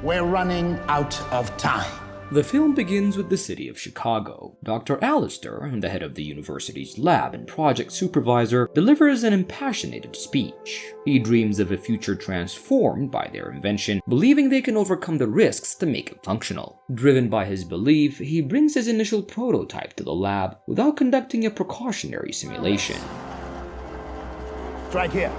We're running out of time. The film begins with the city of Chicago. Dr. Alistair, the head of the university's lab and project supervisor, delivers an impassioned speech. He dreams of a future transformed by their invention, believing they can overcome the risks to make it functional. Driven by his belief, he brings his initial prototype to the lab without conducting a precautionary simulation. It's right here.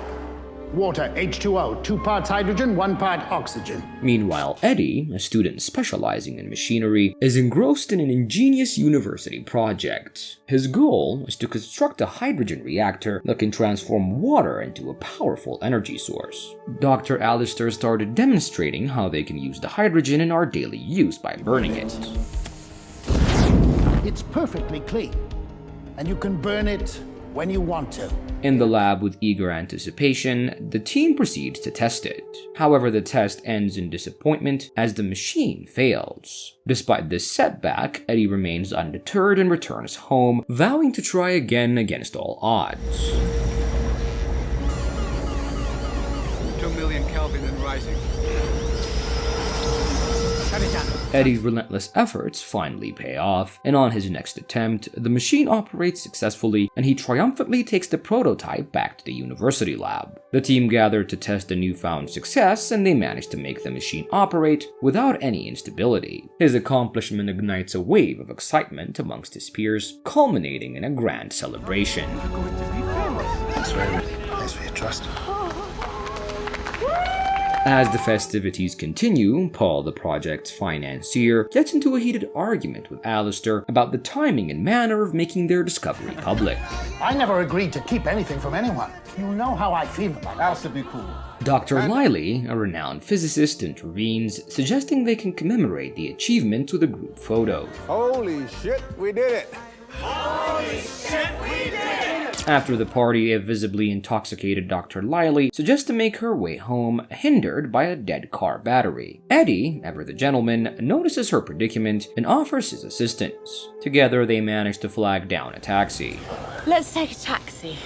Water, H2O, 2 parts hydrogen, 1 part oxygen. Meanwhile, Eddie, a student specializing in machinery, is engrossed in an ingenious university project. His goal is to construct a hydrogen reactor that can transform water into a powerful energy source. Dr. Alistair started demonstrating how they can use the hydrogen in our daily use by burning it. It's perfectly clean, and you can burn it when you want to. In the lab with eager anticipation, the team proceeds to test it. However, the test ends in disappointment as the machine fails. Despite this setback, Eddie remains undeterred and returns home, vowing to try again against all odds. 2 million Kelvin and rising. Eddie's relentless efforts finally pay off, and on his next attempt, the machine operates successfully and he triumphantly takes the prototype back to the university lab. The team gathered to test the newfound success and they manage to make the machine operate without any instability. His accomplishment ignites a wave of excitement amongst his peers, culminating in a grand celebration. We're going to be famous. That's right. Thanks for your trust. As the festivities continue, Paul, the project's financier, gets into a heated argument with Alistair about the timing and manner of making their discovery public. I never agreed to keep anything from anyone. You know how I feel about that. Alistair, be cool. Dr. Lively, a renowned physicist, intervenes, suggesting they can commemorate the achievement with a group photo. Holy shit, we did it! After the party, a visibly intoxicated Dr. Lively suggests to make her way home, hindered by a dead car battery. Eddie, ever the gentleman, notices her predicament and offers his assistance. Together, they manage to flag down a taxi. Let's take a taxi.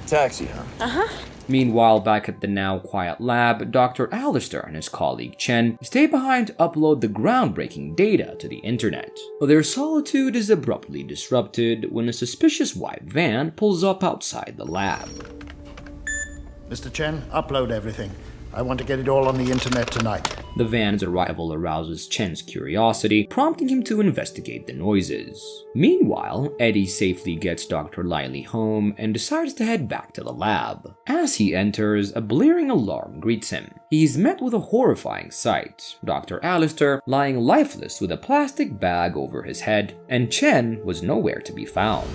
Taxi, huh? Uh-huh. Meanwhile, back at the now quiet lab, Dr. Alistair and his colleague Chen stay behind to upload the groundbreaking data to the internet. Their solitude is abruptly disrupted when a suspicious white van pulls up outside the lab. Mr. Chen, upload everything. I want to get it all on the internet tonight. The van's arrival arouses Chen's curiosity, prompting him to investigate the noises. Meanwhile, Eddie safely gets Dr. Lively home and decides to head back to the lab. As he enters, a blaring alarm greets him. He's met with a horrifying sight: Dr. Alistair lying lifeless with a plastic bag over his head, and Chen was nowhere to be found.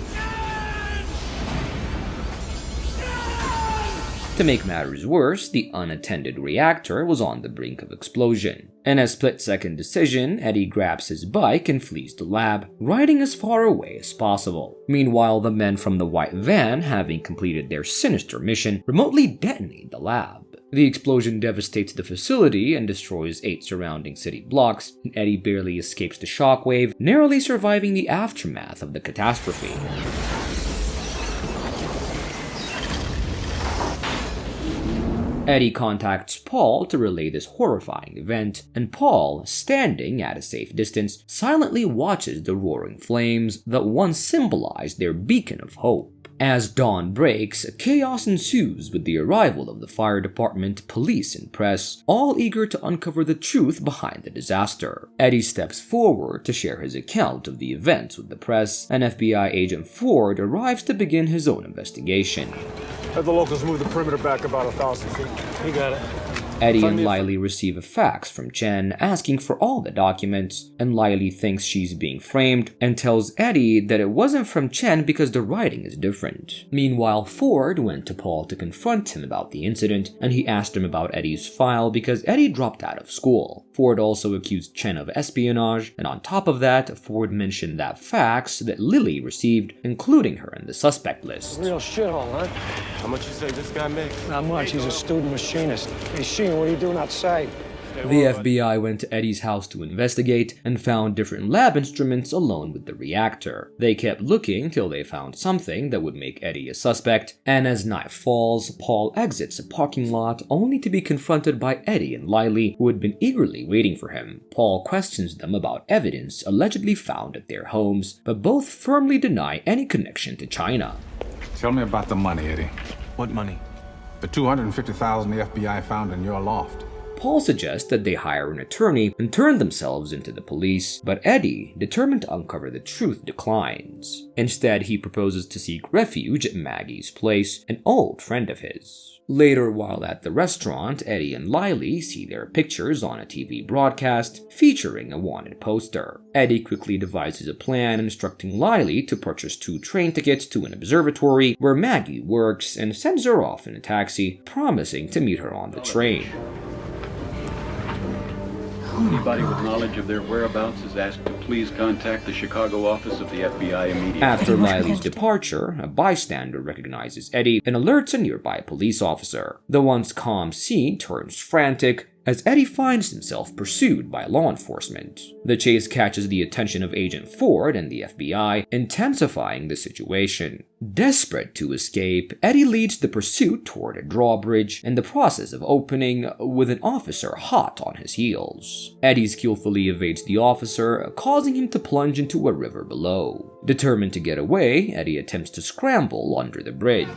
To make matters worse, the unattended reactor was on the brink of explosion. In a split-second decision, Eddie grabs his bike and flees the lab, riding as far away as possible. Meanwhile, the men from the white van, having completed their sinister mission, remotely detonate the lab. The explosion devastates the facility and destroys 8 surrounding city blocks, and Eddie barely escapes the shockwave, narrowly surviving the aftermath of the catastrophe. Eddie contacts Paul to relay this horrifying event, and Paul, standing at a safe distance, silently watches the roaring flames that once symbolized their beacon of hope. As dawn breaks, chaos ensues with the arrival of the fire department, police, and press, all eager to uncover the truth behind the disaster. Eddie steps forward to share his account of the events with the press, and FBI agent Ford arrives to begin his own investigation. Have the locals move the perimeter back about 1,000 feet. You got it. Eddie and Lively receive a fax from Chen asking for all the documents, and Lively thinks she's being framed and tells Eddie that it wasn't from Chen because the writing is different. Meanwhile, Ford went to Paul to confront him about the incident, and he asked him about Eddie's file because Eddie dropped out of school. Ford also accused Chen of espionage, and on top of that, Ford mentioned that fax that Lily received, including her in the suspect list. Real shithole, huh? How much you say this guy makes? Not much. He's a student machinist. Hey, Sheen, what are you doing outside? The FBI went to Eddie's house to investigate and found different lab instruments along with the reactor. They kept looking till they found something that would make Eddie a suspect, and as night falls, Paul exits a parking lot only to be confronted by Eddie and Lily, who had been eagerly waiting for him. Paul questions them about evidence allegedly found at their homes, but both firmly deny any connection to China. Tell me about the money, Eddie. What money? The $250,000 the FBI found in your loft. Paul suggests that they hire an attorney and turn themselves into the police, but Eddie, determined to uncover the truth, declines. Instead, he proposes to seek refuge at Maggie's place, an old friend of his. Later, while at the restaurant, Eddie and Lily see their pictures on a TV broadcast featuring a wanted poster. Eddie quickly devises a plan instructing Lily to purchase 2 train tickets to an observatory where Maggie works and sends her off in a taxi, promising to meet her on the train. Anybody with knowledge of their whereabouts is asked to please contact the Chicago office of the FBI immediately. After Lily's departure, a bystander recognizes Eddie and alerts a nearby police officer. The once calm scene turns frantic as Eddie finds himself pursued by law enforcement. The chase catches the attention of Agent Ford and the FBI, intensifying the situation. Desperate to escape, Eddie leads the pursuit toward a drawbridge in the process of opening with an officer hot on his heels. Eddie skillfully evades the officer, causing him to plunge into a river below. Determined to get away, Eddie attempts to scramble under the bridge.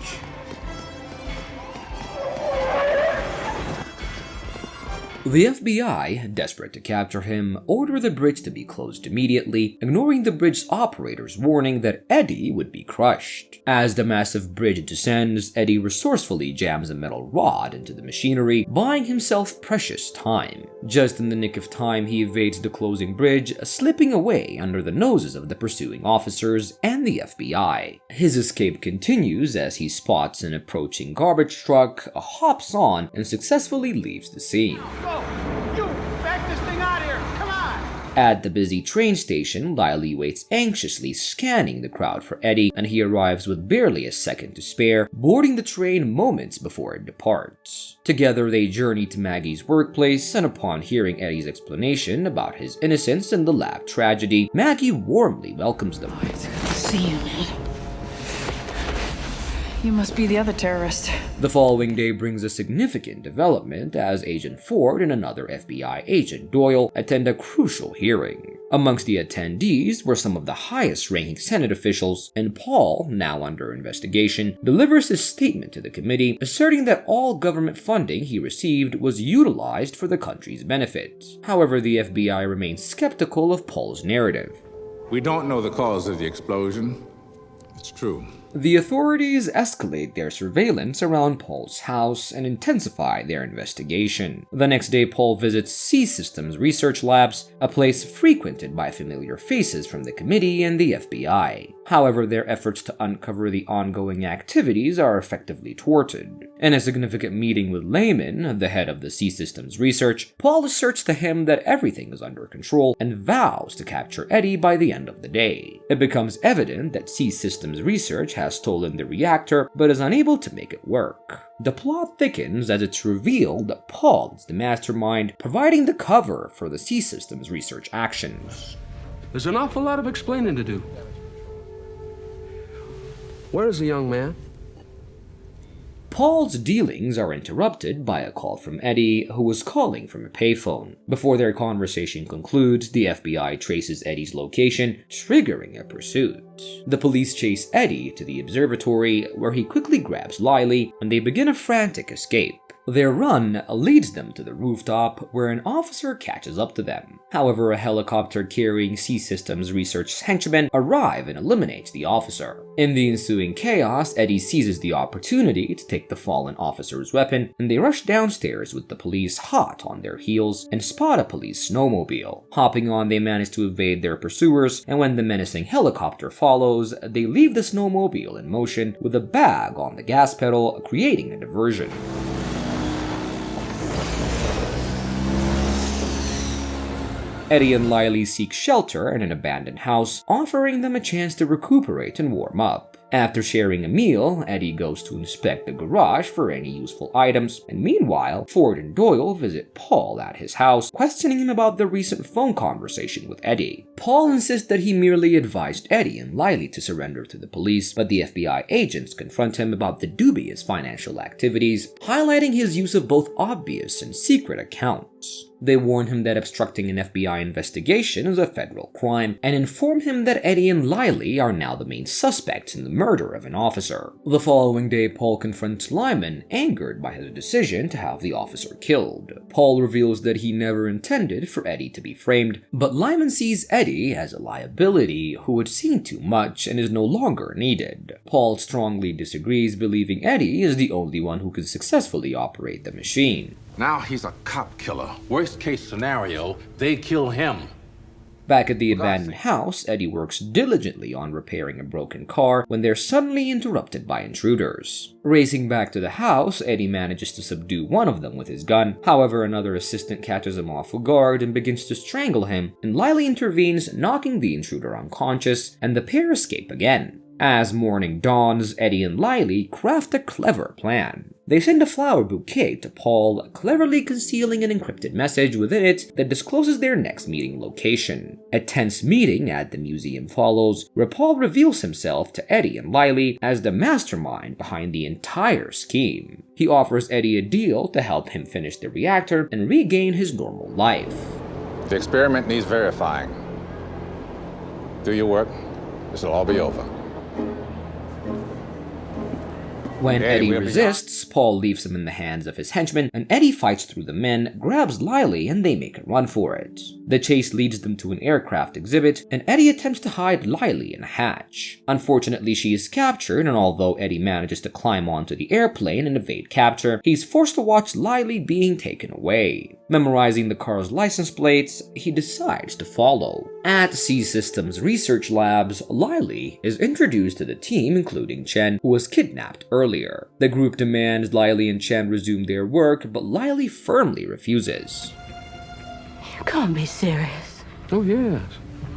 The FBI, desperate to capture him, order the bridge to be closed immediately, ignoring the bridge's operator's warning that Eddie would be crushed. As the massive bridge descends, Eddie resourcefully jams a metal rod into the machinery, buying himself precious time. Just in the nick of time, he evades the closing bridge, slipping away under the noses of the pursuing officers and the FBI. His escape continues as he spots an approaching garbage truck, hops on, and successfully leaves the scene. You back this thing out of here. Come on. At the busy train station, Lily waits anxiously, scanning the crowd for Eddie, and he arrives with barely a second to spare, boarding the train moments before it departs. Together, they journey to Maggie's workplace, and upon hearing Eddie's explanation about his innocence and the lab tragedy, Maggie warmly welcomes them. It's good to see you, Ned. You must be the other terrorist. The following day brings a significant development as Agent Ford and another FBI agent, Doyle, attend a crucial hearing. Amongst the attendees were some of the highest-ranking Senate officials, and Paul, now under investigation, delivers his statement to the committee, asserting that all government funding he received was utilized for the country's benefit. However, the FBI remains skeptical of Paul's narrative. We don't know the cause of the explosion. It's true. The authorities escalate their surveillance around Paul's house and intensify their investigation. The next day, Paul visits C Systems Research Labs, a place frequented by familiar faces from the committee and the FBI. However, their efforts to uncover the ongoing activities are effectively thwarted. In a significant meeting with Lehman, the head of the C Systems Research, Paul asserts to him that everything is under control and vows to capture Eddie by the end of the day. It becomes evident that C Systems Research has stolen the reactor, but is unable to make it work. The plot thickens as it's revealed that Paul is the mastermind, providing the cover for the C Systems Research actions. There's an awful lot of explaining to do. Where is the young man? Paul's dealings are interrupted by a call from Eddie, who was calling from a payphone. Before their conversation concludes, the FBI traces Eddie's location, triggering a pursuit. The police chase Eddie to the observatory, where he quickly grabs Lily, and they begin a frantic escape. Their run leads them to the rooftop, where an officer catches up to them. However, a helicopter carrying C Systems Research henchmen arrive and eliminates the officer. In the ensuing chaos, Eddie seizes the opportunity to take the fallen officer's weapon, and they rush downstairs with the police hot on their heels and spot a police snowmobile. Hopping on, they manage to evade their pursuers, and when the menacing helicopter follows, they leave the snowmobile in motion with a bag on the gas pedal, creating a diversion. Eddie and Lily seek shelter in an abandoned house, offering them a chance to recuperate and warm up. After sharing a meal, Eddie goes to inspect the garage for any useful items, and meanwhile, Ford and Doyle visit Paul at his house, questioning him about the recent phone conversation with Eddie. Paul insists that he merely advised Eddie and Lily to surrender to the police, but the FBI agents confront him about the dubious financial activities, highlighting his use of both obvious and secret accounts. They warn him that obstructing an FBI investigation is a federal crime, and inform him that Eddie and Lily are now the main suspects in the murder of an officer. The following day, Paul confronts Lyman, angered by his decision to have the officer killed. Paul reveals that he never intended for Eddie to be framed, but Lyman sees Eddie as a liability who had seen too much and is no longer needed. Paul strongly disagrees, believing Eddie is the only one who can successfully operate the machine. Now he's a cop killer. Worst case scenario, they kill him. Back at the abandoned house, Eddie works diligently on repairing a broken car when they're suddenly interrupted by intruders. Racing back to the house, Eddie manages to subdue one of them with his gun. However, another assistant catches him off guard and begins to strangle him, and Lily intervenes, knocking the intruder unconscious, and the pair escape again. As morning dawns, Eddie and Lily craft a clever plan. They send a flower bouquet to Paul, cleverly concealing an encrypted message within it that discloses their next meeting location. A tense meeting at the museum follows, where Paul reveals himself to Eddie and Lily as the mastermind behind the entire scheme. He offers Eddie a deal to help him finish the reactor and regain his normal life. The experiment needs verifying. Do your work. This will all be over. When Okay, Eddie we'll be resists, Paul leaves him in the hands of his henchmen, and Eddie fights through the men, grabs Lily, and they make a run for it. The chase leads them to an aircraft exhibit, and Eddie attempts to hide Lily in a hatch. Unfortunately, she is captured, and although Eddie manages to climb onto the airplane and evade capture, he's forced to watch Lily being taken away. Memorizing the car's license plates, he decides to follow. At C-Systems research labs, Lily is introduced to the team, including Chen, who was kidnapped earlier. The group demands Lily and Chen resume their work, but Lily firmly refuses. You can't be serious. Oh, yes.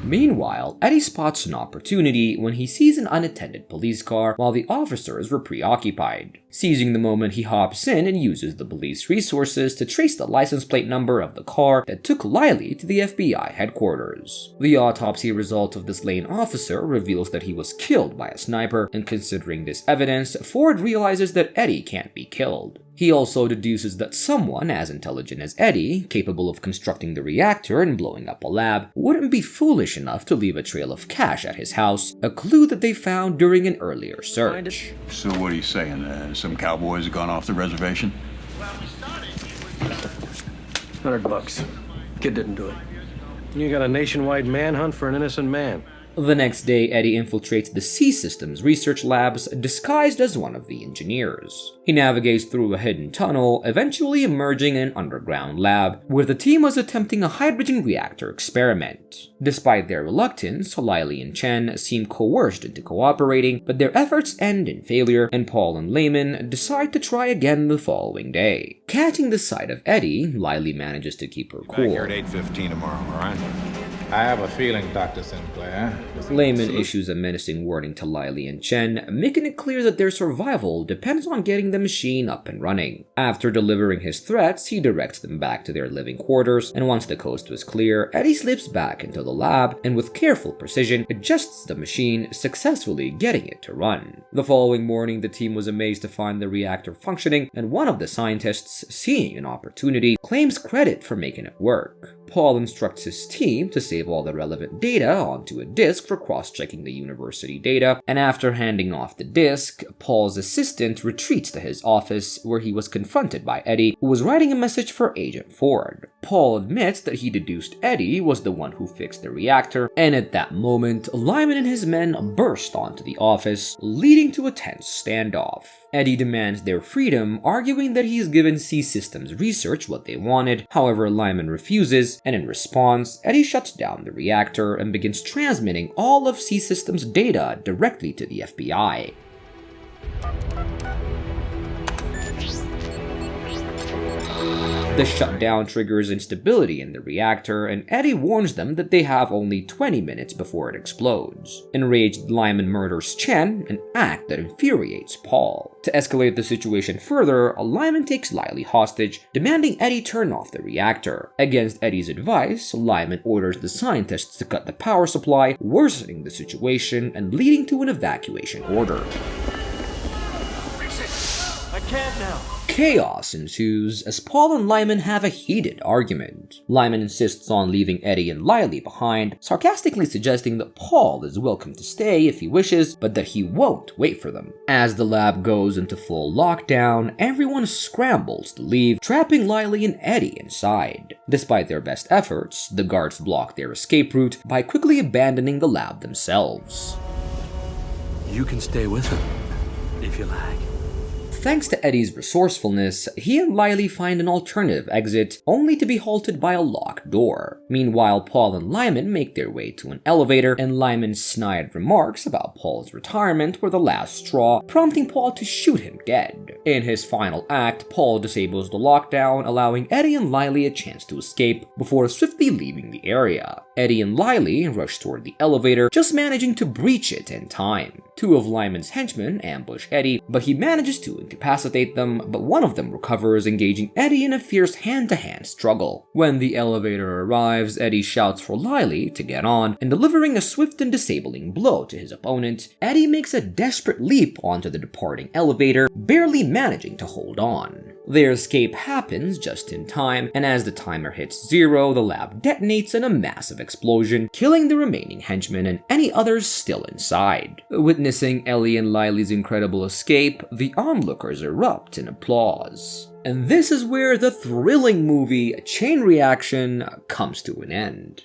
Meanwhile, Eddie spots an opportunity when he sees an unattended police car while the officers were preoccupied. Seizing the moment, he hops in and uses the police resources to trace the license plate number of the car that took Lily to the FBI headquarters. The autopsy result of the slain officer reveals that he was killed by a sniper, and considering this evidence, Ford realizes that Eddie can't be killed. He also deduces that someone as intelligent as Eddie, capable of constructing the reactor and blowing up a lab, wouldn't be foolish enough to leave a trail of cash at his house, a clue that they found during an earlier search. So what are you saying? Some cowboys have gone off the reservation? $100. Kid didn't do it. You got a nationwide manhunt for an innocent man. The next day, Eddie infiltrates the C-Systems research labs, disguised as one of the engineers. He navigates through a hidden tunnel, eventually emerging in an underground lab, where the team was attempting a hydrogen reactor experiment. Despite their reluctance, Lily and Chen seem coerced into cooperating, but their efforts end in failure, and Paul and Layman decide to try again the following day. Catching the sight of Eddie, Lily manages to keep her cool. Back here at 8:15 tomorrow, all right? I have a feeling, Dr. Sinclair. Layman issues a menacing warning to Lily and Chen, making it clear that their survival depends on getting the machine up and running. After delivering his threats, he directs them back to their living quarters, and once the coast was clear, Eddie slips back into the lab and with careful precision adjusts the machine, successfully getting it to run. The following morning, the team was amazed to find the reactor functioning, and one of the scientists, seeing an opportunity, claims credit for making it work. Paul instructs his team to save all the relevant data onto a disk for cross-checking the university data, and after handing off the disk, Paul's assistant retreats to his office, where he was confronted by Eddie, who was writing a message for Agent Ford. Paul admits that he deduced Eddie was the one who fixed the reactor, and at that moment, Lyman and his men burst onto the office, leading to a tense standoff. Eddie demands their freedom, arguing that he's given C-Systems research what they wanted. However, Lyman refuses, and in response, Eddie shuts down the reactor and begins transmitting all of C-Systems data directly to the FBI. The shutdown triggers instability in the reactor, and Eddie warns them that they have only 20 minutes before it explodes. Enraged, Lyman murders Chen, an act that infuriates Paul. To escalate the situation further, Lyman takes Lily hostage, demanding Eddie turn off the reactor. Against Eddie's advice, Lyman orders the scientists to cut the power supply, worsening the situation and leading to an evacuation order. I can't now. Chaos ensues as Paul and Lyman have a heated argument. Lyman insists on leaving Eddie and Lily behind, sarcastically suggesting that Paul is welcome to stay if he wishes, but that he won't wait for them. As the lab goes into full lockdown, everyone scrambles to leave, trapping Lily and Eddie inside. Despite their best efforts, the guards block their escape route by quickly abandoning the lab themselves. You can stay with him, if you like. Thanks to Eddie's resourcefulness, he and Lily find an alternative exit, only to be halted by a locked door. Meanwhile, Paul and Lyman make their way to an elevator, and Lyman's snide remarks about Paul's retirement were the last straw, prompting Paul to shoot him dead. In his final act, Paul disables the lockdown, allowing Eddie and Lily a chance to escape before swiftly leaving the area. Eddie and Lily rush toward the elevator, just managing to breach it in time. Two of Lyman's henchmen ambush Eddie, but he manages to incapacitate them, but one of them recovers, engaging Eddie in a fierce hand-to-hand struggle. When the elevator arrives, Eddie shouts for Lily to get on, and delivering a swift and disabling blow to his opponent, Eddie makes a desperate leap onto the departing elevator, barely managing to hold on. Their escape happens just in time, and as the timer hits 0, the lab detonates in a massive explosion, killing the remaining henchmen and any others still inside. Witnessing Ellie and Lily's incredible escape, the onlookers erupt in applause. And this is where the thrilling movie Chain Reaction comes to an end.